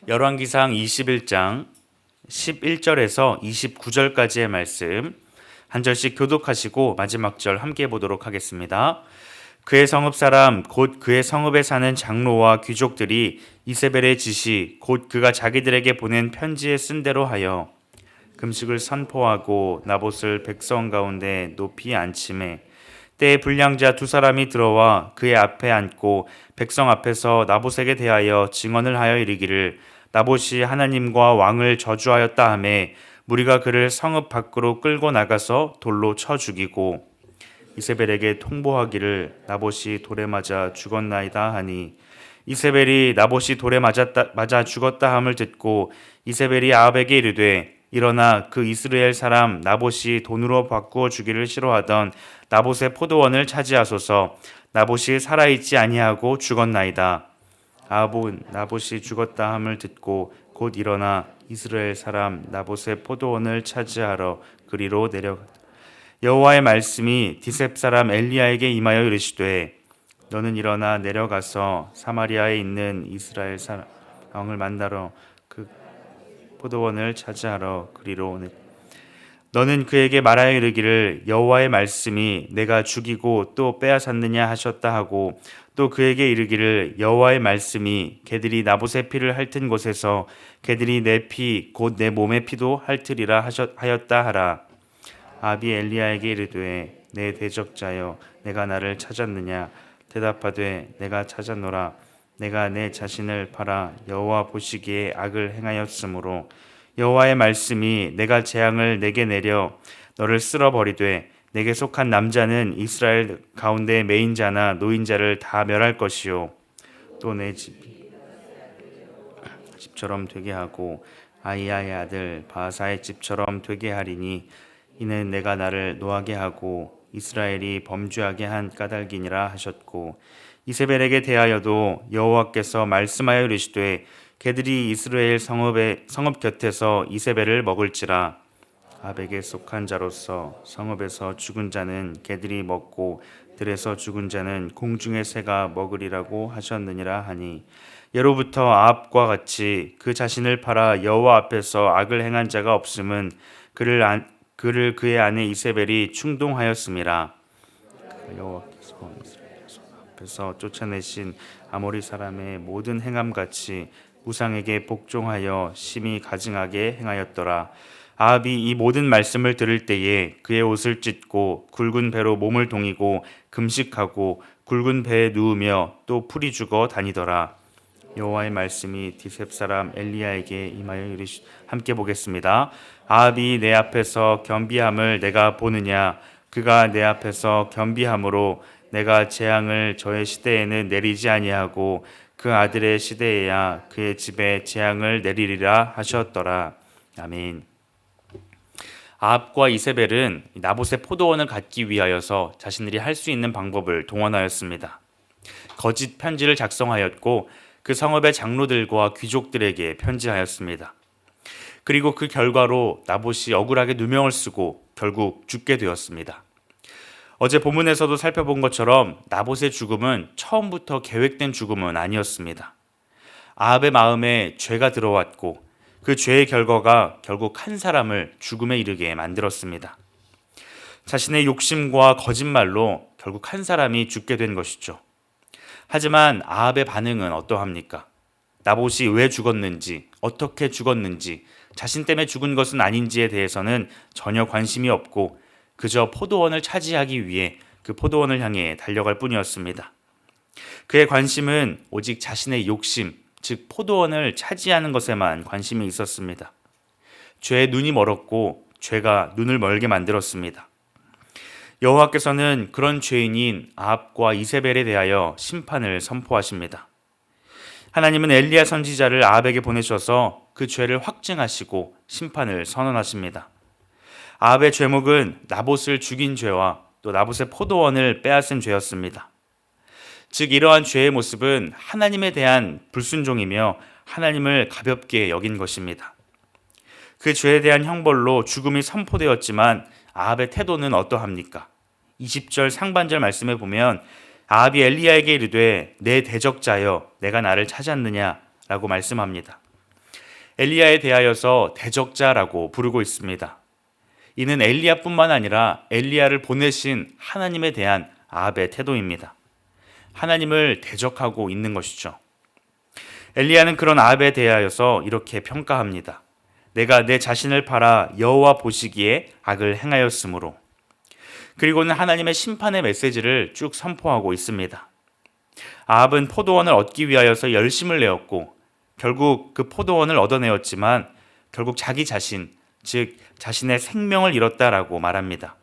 열왕기상 21장 11절에서 29절까지의 말씀 한 절씩 교독하시고 마지막 절 함께 보도록 하겠습니다. 그의 성읍 사람 곧 그의 성읍에 사는 장로와 귀족들이 이세벨의 지시 곧 그가 자기들에게 보낸 편지에 쓴 대로 하여 금식을 선포하고 나봇을 백성 가운데 높이 앉히매 때에 불량자 두 사람이 들어와 그의 앞에 앉고 백성 앞에서 나봇에게 대하여 증언을 하여 이르기를 나봇이 하나님과 왕을 저주하였다 하매 무리가 그를 성읍 밖으로 끌고 나가서 돌로 쳐 죽이고 이세벨에게 통보하기를 나봇이 돌에 맞아 죽었나이다 하니 이세벨이 나봇이 돌에 맞아 죽었다 함을 듣고 이세벨이 아합에게 이르되 일어나 그 이스라엘 사람 나봇이 돈으로 바꾸어 주기를 싫어하던 나봇의 포도원을 차지하소서. 나봇이 살아있지 아니하고 죽었나이다. 아합은 나봇이 죽었다 함을 듣고 곧 일어나 이스라엘 사람 나봇의 포도원을 차지하러 그리로 내려갔다. 여호와의 말씀이 디셉 사람 엘리야에게 임하여 이르시되 너는 일어나 내려가서 사마리아에 있는 이스라엘 사람 왕을 만나러 그 포도원을 차지하러 그리로 너는 그에게 말하여 이르기를 여호와의 말씀이 내가 죽이고 또 빼앗았느냐 하셨다 하고 또 그에게 이르기를 여호와의 말씀이 개들이 나봇의 피를 핥은 곳에서 개들이 내 피 곧 내 몸의 피도 핥으리라 하였다 하라. 아합이 엘리야에게 이르되 내 대적자여 내가 나를 찾았느냐 대답하되 내가 찾았노라. 내가 내 자신을 팔아 여호와 보시기에 악을 행하였으므로 여호와의 말씀이 내가 재앙을 내게 내려 너를 쓸어버리되 내게 속한 남자는 이스라엘 가운데 매인자나 노인자를 다 멸할 것이요 또 내 집처럼 되게 하고 아이야의 아들 바하사의 집처럼 되게 하리니 이는 내가 나를 노하게 하고 이스라엘이 범죄하게 한 까닭이니라 하셨고 이세벨에게 대하여도 여호와께서 말씀하여 이르시되 개들이 이스라엘 성읍 곁에서 이세벨을 먹을지라. 아합에게 속한 자로서 성읍에서 죽은 자는 개들이 먹고 들에서 죽은 자는 공중의 새가 먹으리라고 하셨느니라 하니 예로부터 아합과 같이 그 자신을 팔아 여호와 앞에서 악을 행한 자가 없음은 그를 그의 아내 이세벨이 충동하였음이라. 여호와께서 앞에서 쫓아내신 아모리 사람의 모든 행함같이 우상에게 복종하여 심히 가증하게 행하였더라. 아합이 이 모든 말씀을 들을 때에 그의 옷을 찢고 굵은 배로 몸을 동이고 금식하고 굵은 배에 누우며 또 풀이 죽어 다니더라. 여호와의 말씀이 디셉 사람 엘리야에게 임하여 이르시 함께 보겠습니다. 아합이 내 앞에서 겸비함을 내가 보느냐 그가 내 앞에서 겸비함으로 내가 재앙을 저의 시대에는 내리지 아니하고 그 아들의 시대에야 그의 집에 재앙을 내리리라 하셨더라. 아멘. 아합과 이세벨은 나봇의 포도원을 갖기 위하여서 자신들이 할 수 있는 방법을 동원하였습니다. 거짓 편지를 작성하였고 그 성읍의 장로들과 귀족들에게 편지하였습니다. 그리고 그 결과로 나봇이 억울하게 누명을 쓰고 결국 죽게 되었습니다. 어제 본문에서도 살펴본 것처럼 나봇의 죽음은 처음부터 계획된 죽음은 아니었습니다. 아합의 마음에 죄가 들어왔고 그 죄의 결과가 결국 한 사람을 죽음에 이르게 만들었습니다. 자신의 욕심과 거짓말로 결국 한 사람이 죽게 된 것이죠. 하지만 아합의 반응은 어떠합니까? 나봇이 왜 죽었는지, 어떻게 죽었는지, 자신 때문에 죽은 것은 아닌지에 대해서는 전혀 관심이 없고 그저 포도원을 차지하기 위해 그 포도원을 향해 달려갈 뿐이었습니다. 그의 관심은 오직 자신의 욕심, 즉 포도원을 차지하는 것에만 관심이 있었습니다. 죄에 눈이 멀었고 죄가 눈을 멀게 만들었습니다. 여호와께서는 그런 죄인인 아합과 이세벨에 대하여 심판을 선포하십니다. 하나님은 엘리야 선지자를 아합에게 보내셔서 그 죄를 확증하시고 심판을 선언하십니다. 아합의 죄목은 나봇을 죽인 죄와 또 나봇의 포도원을 빼앗은 죄였습니다. 즉 이러한 죄의 모습은 하나님에 대한 불순종이며 하나님을 가볍게 여긴 것입니다. 그 죄에 대한 형벌로 죽음이 선포되었지만 아합의 태도는 어떠합니까? 20절 상반절 말씀에 보면 아합이 엘리야에게 이르되 내 대적자여 내가 나를 찾았느냐 라고 말씀합니다. 엘리야에 대하여서 대적자라고 부르고 있습니다. 이는 엘리야뿐만 아니라 엘리야를 보내신 하나님에 대한 아합의 태도입니다. 하나님을 대적하고 있는 것이죠. 엘리야는 그런 아합에 대하여서 이렇게 평가합니다. 내가 내 자신을 팔아 여호와 보시기에 악을 행하였으므로. 그리고는 하나님의 심판의 메시지를 쭉 선포하고 있습니다. 아합은 포도원을 얻기 위하여서 열심을 내었고 결국 그 포도원을 얻어내었지만 결국 자기 자신, 즉 자신의 생명을 잃었다라고 말합니다.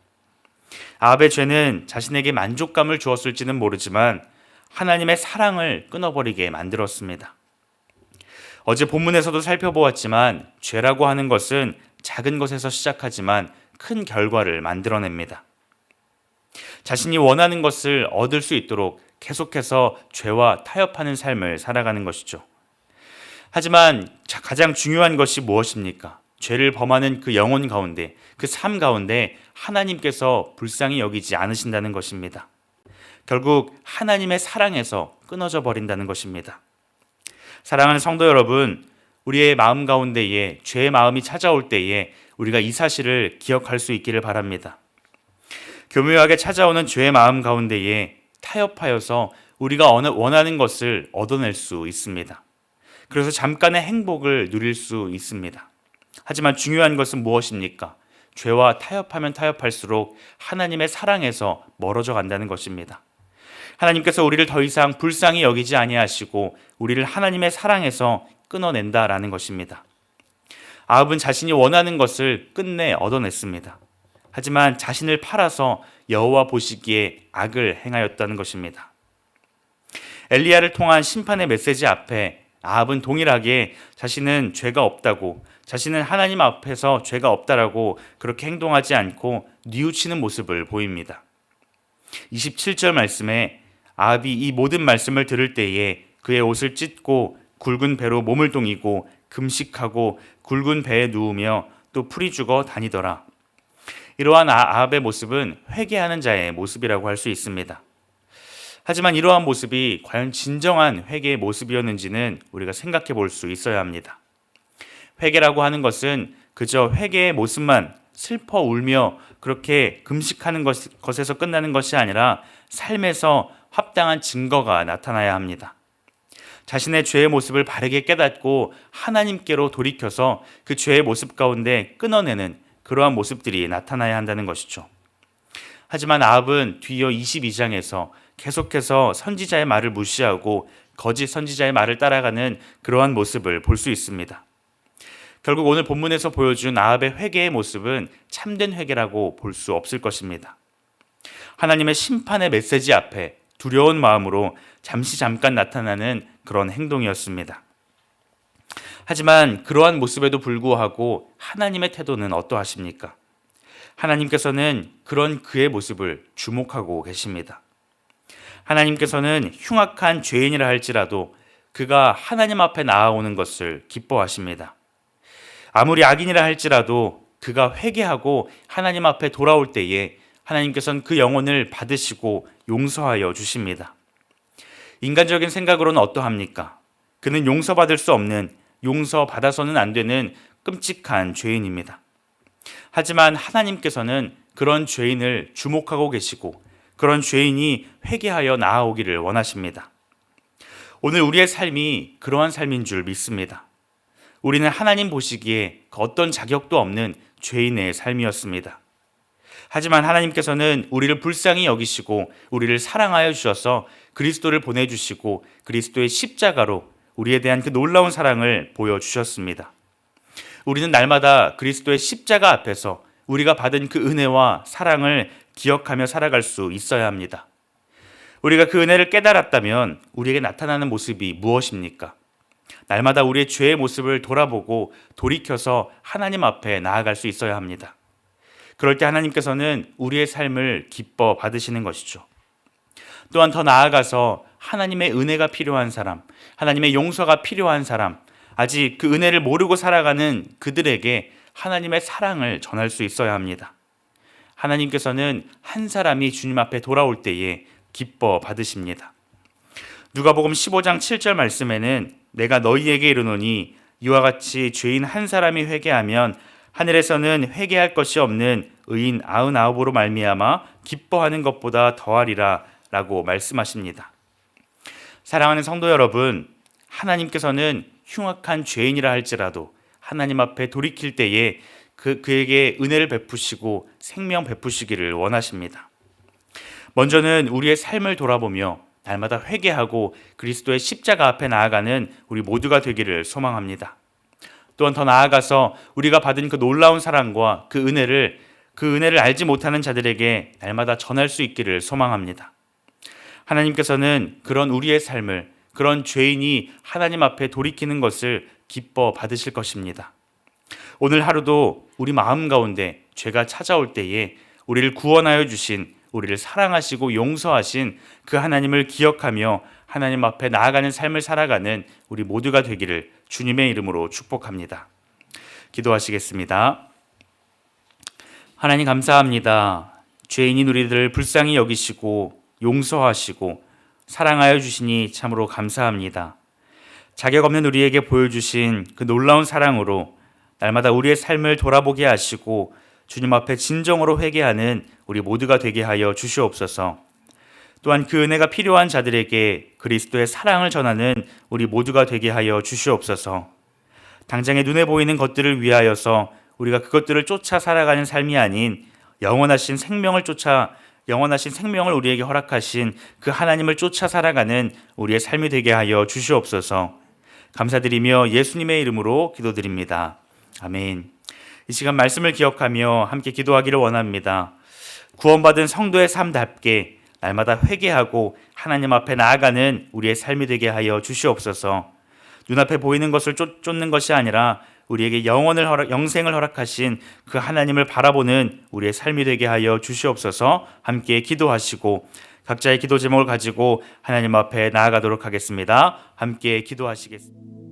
아합의 죄는 자신에게 만족감을 주었을지는 모르지만 하나님의 사랑을 끊어버리게 만들었습니다. 어제 본문에서도 살펴보았지만 죄라고 하는 것은 작은 것에서 시작하지만 큰 결과를 만들어냅니다. 자신이 원하는 것을 얻을 수 있도록 계속해서 죄와 타협하는 삶을 살아가는 것이죠. 하지만 가장 중요한 것이 무엇입니까? 죄를 범하는 그 영혼 가운데, 그 삶 가운데 하나님께서 불쌍히 여기지 않으신다는 것입니다. 결국 하나님의 사랑에서 끊어져 버린다는 것입니다. 사랑하는 성도 여러분, 우리의 마음 가운데에 죄의 마음이 찾아올 때에 우리가 이 사실을 기억할 수 있기를 바랍니다. 교묘하게 찾아오는 죄의 마음 가운데에 타협하여서 우리가 원하는 것을 얻어낼 수 있습니다. 그래서 잠깐의 행복을 누릴 수 있습니다. 하지만 중요한 것은 무엇입니까? 죄와 타협하면 타협할수록 하나님의 사랑에서 멀어져 간다는 것입니다. 하나님께서 우리를 더 이상 불쌍히 여기지 아니하시고 우리를 하나님의 사랑에서 끊어낸다라는 것입니다. 아합은 자신이 원하는 것을 끝내 얻어냈습니다. 하지만 자신을 팔아서 여호와 보시기에 악을 행하였다는 것입니다. 엘리야를 통한 심판의 메시지 앞에 아합은 동일하게 자신은 죄가 없다고, 자신은 하나님 앞에서 죄가 없다라고 그렇게 행동하지 않고 뉘우치는 모습을 보입니다. 27절 말씀에 아합이 이 모든 말씀을 들을 때에 그의 옷을 찢고 굵은 배로 몸을 동이고 금식하고 굵은 배에 누우며 또 풀이 죽어 다니더라. 이러한 아합의 모습은 회개하는 자의 모습이라고 할 수 있습니다. 하지만 이러한 모습이 과연 진정한 회개의 모습이었는지는 우리가 생각해 볼 수 있어야 합니다. 회개라고 하는 것은 그저 회개의 모습만 슬퍼 울며 그렇게 금식하는 것에서 끝나는 것이 아니라 삶에서 합당한 증거가 나타나야 합니다. 자신의 죄의 모습을 바르게 깨닫고 하나님께로 돌이켜서 그 죄의 모습 가운데 끊어내는 그러한 모습들이 나타나야 한다는 것이죠. 하지만 아합은 뒤이어 22장에서 계속해서 선지자의 말을 무시하고 거짓 선지자의 말을 따라가는 그러한 모습을 볼 수 있습니다. 결국 오늘 본문에서 보여준 아합의 회개의 모습은 참된 회개라고 볼 수 없을 것입니다. 하나님의 심판의 메시지 앞에 두려운 마음으로 잠깐 나타나는 그런 행동이었습니다. 하지만 그러한 모습에도 불구하고 하나님의 태도는 어떠하십니까? 하나님께서는 그런 그의 모습을 주목하고 계십니다. 하나님께서는 흉악한 죄인이라 할지라도 그가 하나님 앞에 나아오는 것을 기뻐하십니다. 아무리 악인이라 할지라도 그가 회개하고 하나님 앞에 돌아올 때에 하나님께서는 그 영혼을 받으시고 용서하여 주십니다. 인간적인 생각으로는 어떠합니까? 그는 용서받을 수 없는, 용서받아서는 안 되는 끔찍한 죄인입니다. 하지만 하나님께서는 그런 죄인을 주목하고 계시고 그런 죄인이 회개하여 나아오기를 원하십니다. 오늘 우리의 삶이 그러한 삶인 줄 믿습니다. 우리는 하나님 보시기에 그 어떤 자격도 없는 죄인의 삶이었습니다. 하지만 하나님께서는 우리를 불쌍히 여기시고 우리를 사랑하여 주셔서 그리스도를 보내주시고 그리스도의 십자가로 우리에 대한 그 놀라운 사랑을 보여주셨습니다. 우리는 날마다 그리스도의 십자가 앞에서 우리가 받은 그 은혜와 사랑을 기억하며 살아갈 수 있어야 합니다. 우리가 그 은혜를 깨달았다면 우리에게 나타나는 모습이 무엇입니까? 날마다 우리의 죄의 모습을 돌아보고 돌이켜서 하나님 앞에 나아갈 수 있어야 합니다. 그럴 때 하나님께서는 우리의 삶을 기뻐 받으시는 것이죠. 또한 더 나아가서 하나님의 은혜가 필요한 사람, 하나님의 용서가 필요한 사람, 아직 그 은혜를 모르고 살아가는 그들에게 하나님의 사랑을 전할 수 있어야 합니다. 하나님께서는 한 사람이 주님 앞에 돌아올 때에 기뻐 받으십니다. 누가복음 15장 7절 말씀에는 내가 너희에게 이르노니 이와 같이 죄인 한 사람이 회개하면 하늘에서는 회개할 것이 없는 의인 99으로 말미암아 기뻐하는 것보다 더하리라 라고 말씀하십니다. 사랑하는 성도 여러분, 하나님께서는 흉악한 죄인이라 할지라도 하나님 앞에 돌이킬 때에 그에게 은혜를 베푸시고 생명 베푸시기를 원하십니다. 먼저는 우리의 삶을 돌아보며 날마다 회개하고 그리스도의 십자가 앞에 나아가는 우리 모두가 되기를 소망합니다. 또한 더 나아가서 우리가 받은 그 놀라운 사랑과 그 은혜를 알지 못하는 자들에게 날마다 전할 수 있기를 소망합니다. 하나님께서는 그런 우리의 삶을, 그런 죄인이 하나님 앞에 돌이키는 것을 기뻐 받으실 것입니다. 오늘 하루도 우리 마음 가운데 죄가 찾아올 때에 우리를 구원하여 주신, 우리를 사랑하시고 용서하신 그 하나님을 기억하며 하나님 앞에 나아가는 삶을 살아가는 우리 모두가 되기를 주님의 이름으로 축복합니다. 기도하시겠습니다. 하나님 감사합니다. 죄인인 우리들을 불쌍히 여기시고 용서하시고 사랑하여 주시니 참으로 감사합니다. 자격 없는 우리에게 보여주신 그 놀라운 사랑으로 날마다 우리의 삶을 돌아보게 하시고 주님 앞에 진정으로 회개하는 우리 모두가 되게 하여 주시옵소서. 또한 그 은혜가 필요한 자들에게 그리스도의 사랑을 전하는 우리 모두가 되게 하여 주시옵소서. 당장에 눈에 보이는 것들을 위하여서 우리가 그것들을 쫓아 살아가는 삶이 아닌 영원하신 생명을 우리에게 허락하신 그 하나님을 쫓아 살아가는 우리의 삶이 되게 하여 주시옵소서. 감사드리며 예수님의 이름으로 기도드립니다. 아멘. 이 시간 말씀을 기억하며 함께 기도하기를 원합니다. 구원받은 성도의 삶답게 날마다 회개하고 하나님 앞에 나아가는 우리의 삶이 되게 하여 주시옵소서. 눈앞에 보이는 것을 쫓는 것이 아니라 우리에게 영생을 허락하신 그 하나님을 바라보는 우리의 삶이 되게 하여 주시옵소서. 함께 기도하시고 각자의 기도 제목을 가지고 하나님 앞에 나아가도록 하겠습니다. 함께 기도하시겠습니다.